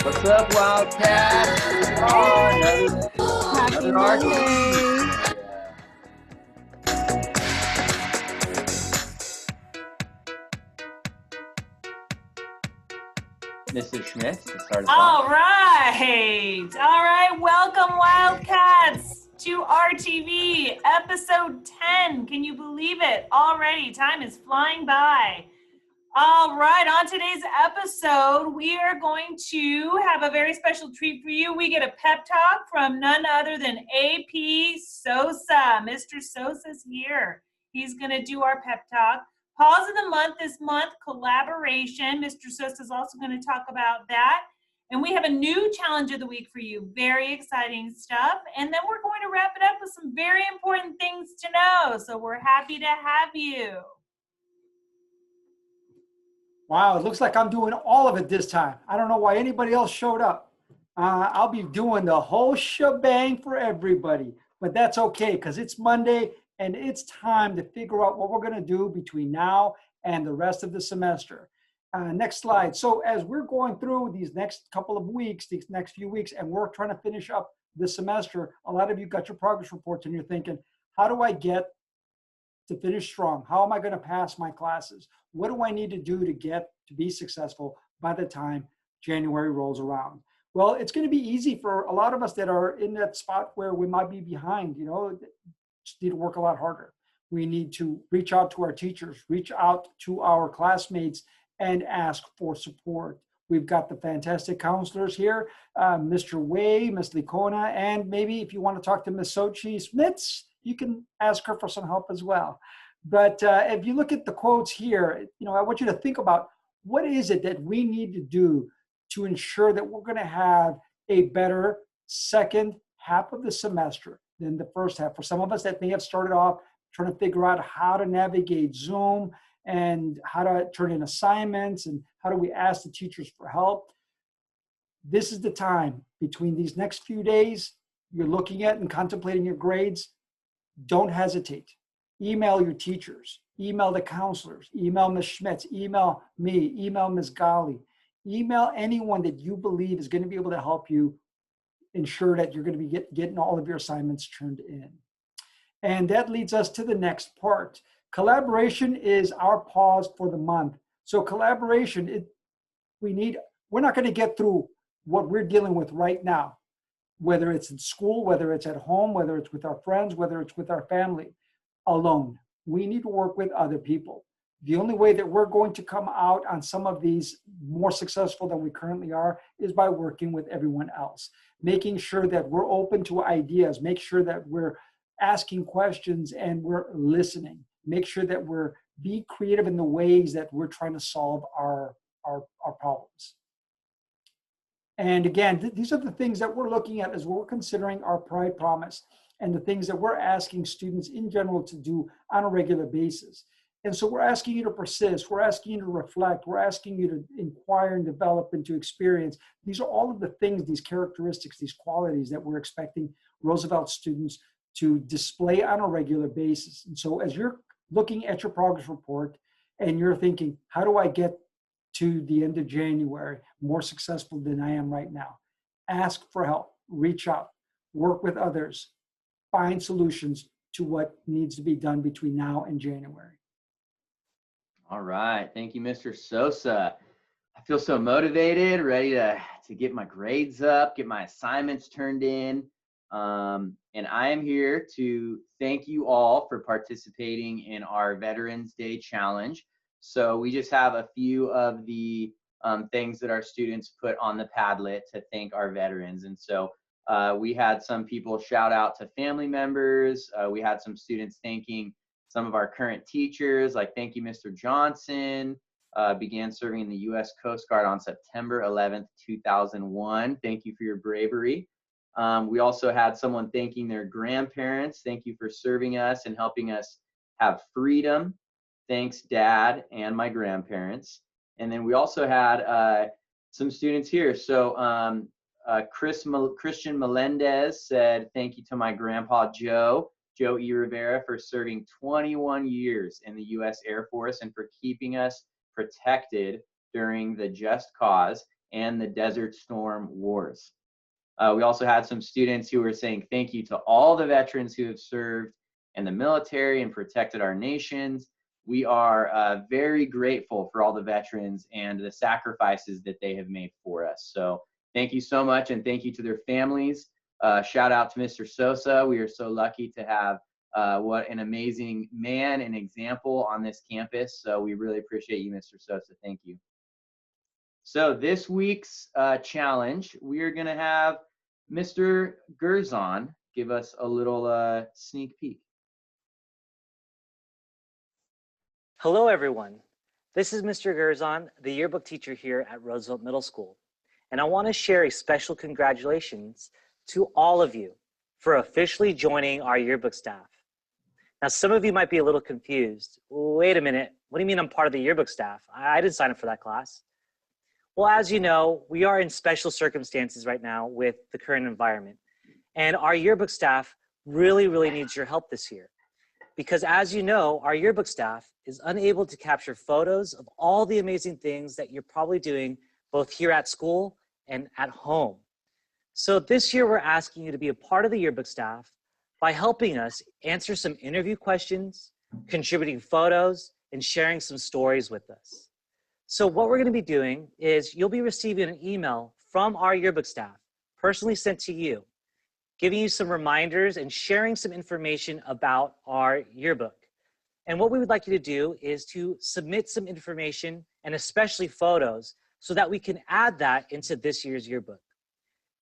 What's up, Wildcats? Happy Monday. Mrs. Schmidt, to start us All off. right. Welcome, Wildcats, to Rtv Episode 10. Can you believe it? Already, time is flying by. All right, on today's episode, we are going to have a very special treat for you. We get a pep talk from none other than AP Sosa. Mr. Sosa's here. He's going to do our pep talk. Pause of the month this month, collaboration. Mr. Sosa is also going to talk about that. And we have a new challenge of the week for you. Very exciting stuff. And then we're going to wrap it up with some very important things to know. So we're happy to have you. Wow, it looks like I'm doing all of it this time. I don't know why anybody else showed up. I'll be doing the whole shebang for everybody, but that's okay because it's Monday and it's time to figure out what we're going to do between now and the rest of the semester. Next slide. So as we're going through these next couple of weeks, these next few weeks, and we're trying to finish up the semester, a lot of you got your progress reports and you're thinking, how do I get to finish strong? How am I going to pass my classes? What do I need to do to be successful by the time January rolls around? Well, it's going to be easy for a lot of us that are in that spot where we might be behind, just need to work a lot harder. We need to reach out to our teachers, reach out to our classmates and ask for support. We've got the fantastic counselors here, Mr. Way, Ms. Licona, and maybe if you want to talk to Ms. Sochi Smits, you can ask her for some help as well. But if you look at the quotes here, I want you to think about what is it that we need to do to ensure that we're going to have a better second half of the semester than the first half. For some of us that may have started off trying to figure out how to navigate Zoom and how to turn in assignments and how do we ask the teachers for help. This is the time between these next few days you're looking at and contemplating your grades. Don't hesitate. Email your teachers, email the counselors, email Ms. Schmitz, email me, email Ms. Gali, email anyone that you believe is going to be able to help you ensure that you're going to be getting all of your assignments turned in. And that leads us to the next part. Collaboration is our pause for the month. So collaboration, we're not going to get through what we're dealing with right now, whether it's in school, whether it's at home, whether it's with our friends, whether it's with our family, alone. We need to work with other people. The only way that we're going to come out on some of these more successful than we currently are is by working with everyone else, making sure that we're open to ideas, make sure that we're asking questions and we're listening, make sure that we're be creative in the ways that we're trying to solve our problems. And again, these are the things that we're looking at as we're considering our Pride Promise and the things that we're asking students in general to do on a regular basis. And so we're asking you to persist, we're asking you to reflect, we're asking you to inquire and develop and to experience. These are all of the things, these characteristics, these qualities that we're expecting Roosevelt students to display on a regular basis. And so as you're looking at your progress report and you're thinking, how do I get to the end of January more successful than I am right now? Ask for help, reach out, work with others, find solutions to what needs to be done between now and January. All right. Thank you, Mr. Sosa. I feel so motivated, ready to get my grades up, get my assignments turned in. And I am here to thank you all for participating in our Veterans Day Challenge. So we just have a few of the things that our students put on the Padlet to thank our veterans. And so we had some people shout out to family members. We had some students thanking some of our current teachers, like thank you, Mr. Johnson, began serving in the U.S. Coast Guard on September 11th, 2001. Thank you for your bravery. We also had someone thanking their grandparents. Thank you for serving us and helping us have freedom. Thanks, Dad and my grandparents. And then we also had some students here. So Christian Melendez said, thank you to my grandpa, Joe E. Rivera, for serving 21 years in the U.S. Air Force and for keeping us protected during the Just Cause. and the Desert Storm Wars. We also had some students who were saying thank you to all the veterans who have served in the military and protected our nations. We are very grateful for all the veterans and the sacrifices that they have made for us. So thank you so much, and thank you to their families. Shout out to Mr. Sosa. We are so lucky to have what an amazing man and example on this campus. So we really appreciate you, Mr. Sosa. Thank you. So this week's challenge, we are going to have Mr. Gerzon give us a little sneak peek. Hello, everyone. This is Mr. Gerzon, the yearbook teacher here at Roosevelt Middle School. And I want to share a special congratulations to all of you for officially joining our yearbook staff. Now, some of you might be a little confused. Wait a minute, what do you mean I'm part of the yearbook staff? I didn't sign up for that class. Well, as you know, we are in special circumstances right now with the current environment. And our yearbook staff really needs your help this year. Because as you know, our yearbook staff is unable to capture photos of all the amazing things that you're probably doing both here at school and at home. So this year we're asking you to be a part of the yearbook staff by helping us answer some interview questions, contributing photos, and sharing some stories with us. So what we're going to be doing is you'll be receiving an email from our yearbook staff, personally sent to you, giving you some reminders and sharing some information about our yearbook. And what we would like you to do is to submit some information and especially photos so that we can add that into this year's yearbook.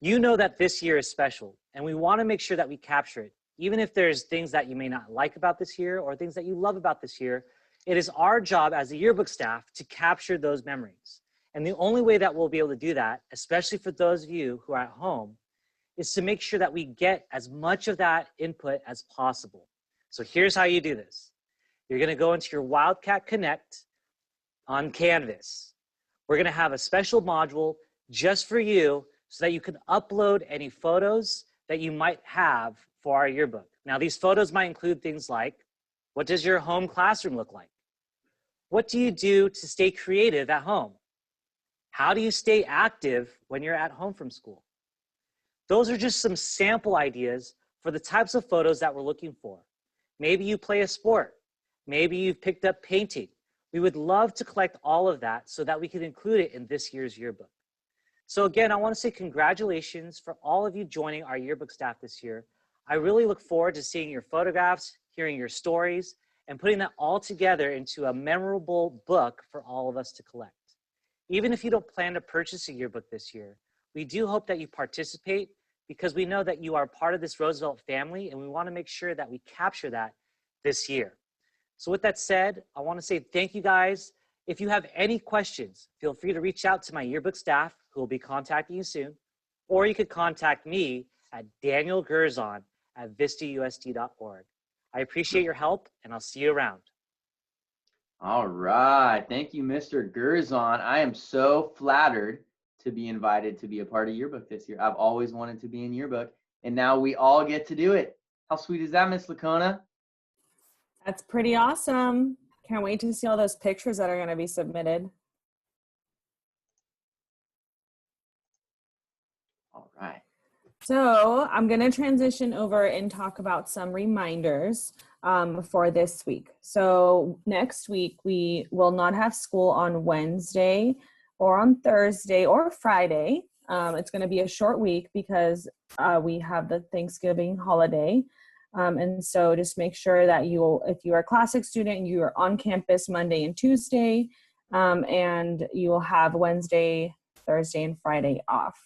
You know that this year is special and we want to make sure that we capture it. Even if there's things that you may not like about this year or things that you love about this year, it is our job as a yearbook staff to capture those memories. And the only way that we'll be able to do that, especially for those of you who are at home, is to make sure that we get as much of that input as possible. So here's how you do this. You're going to go into your Wildcat Connect on Canvas. We're going to have a special module just for you so that you can upload any photos that you might have for our yearbook. Now, these photos might include things like, what does your home classroom look like? What do you do to stay creative at home? How do you stay active when you're at home from school? Those are just some sample ideas for the types of photos that we're looking for. Maybe you play a sport. Maybe you've picked up painting. We would love to collect all of that so that we can include it in this year's yearbook. So again, I want to say congratulations for all of you joining our yearbook staff this year. I really look forward to seeing your photographs, hearing your stories, and putting that all together into a memorable book for all of us to collect. Even if you don't plan to purchase a yearbook this year, we do hope that you participate because we know that you are part of this Roosevelt family and we want to make sure that we capture that this year. So with that said, I want to say thank you guys. If you have any questions, feel free to reach out to my yearbook staff who will be contacting you soon, or you could contact me at danielgerzon@vistausd.org. I appreciate your help and I'll see you around. All right. Thank you, Mr. Gerzon. I am so flattered to be invited to be a part of yearbook this year. I've always wanted to be in yearbook, and now we all get to do it. How sweet is that, Miss Lacona? That's pretty awesome. Can't wait to see all those pictures that are going to be submitted. All right. So I'm going to transition over and talk about some reminders for this week. So next week, we will not have school on Wednesday or on Thursday or Friday. It's going to be a short week because we have the Thanksgiving holiday. And so just make sure that if you are a classic student, you are on campus Monday and Tuesday, and you will have Wednesday, Thursday, and Friday off.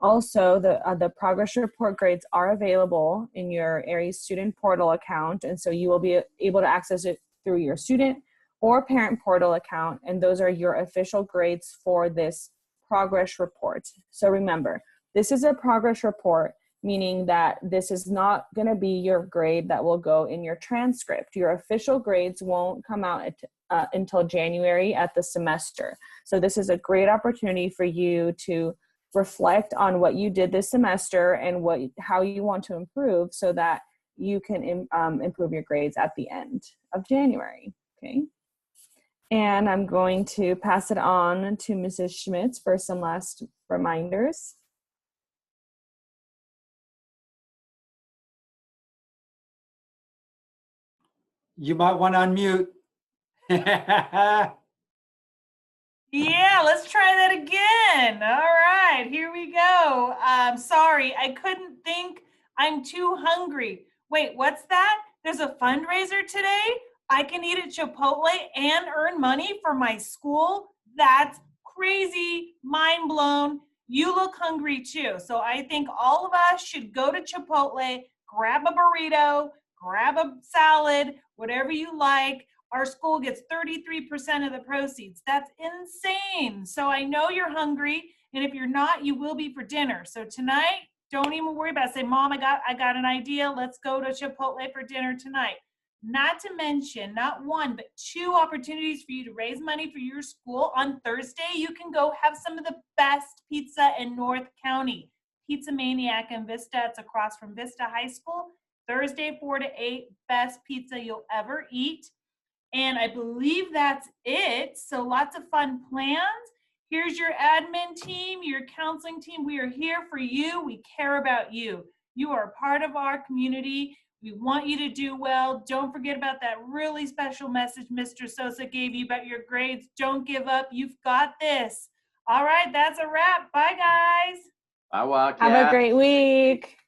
Also, the progress report grades are available in your Aries student portal account, and so you will be able to access it through your student or parent portal account, and those are your official grades for this progress report. So remember, this is a progress report, meaning that this is not going to be your grade that will go in your transcript. Your official grades won't come out until January at the semester. So this is a great opportunity for you to reflect on what you did this semester and how you want to improve so that you can improve your grades at the end of January, okay? And I'm going to pass it on to Mrs. Schmitz for some last reminders. You might want to unmute. Yeah, let's try that again. All right, here we go. Sorry, I couldn't think. I'm too hungry. Wait, what's that? There's a fundraiser today? I can eat at Chipotle and earn money for my school? That's crazy. Mind blown. You look hungry too. So I think all of us should go to Chipotle, grab a burrito, grab a salad, whatever you like. Our school gets 33% of the proceeds. That's insane. So I know you're hungry, and if you're not, you will be for dinner. So tonight, don't even worry about it. Say, Mom, I got an idea. Let's go to Chipotle for dinner tonight. Not to mention, not one, but 2 opportunities for you to raise money for your school. On Thursday, you can go have some of the best pizza in North County. Pizza Maniac in Vista. It's across from Vista High School. Thursday, 4 to 8, best pizza you'll ever eat. And I believe that's it. So lots of fun plans. Here's your admin team, your counseling team. We are here for you. We care about you. You are part of our community. We want you to do well. Don't forget about that really special message Mr. Sosa gave you about your grades. Don't give up. You've got this. All right, that's a wrap. Bye, guys. Bye, Wildcat. Have a great week.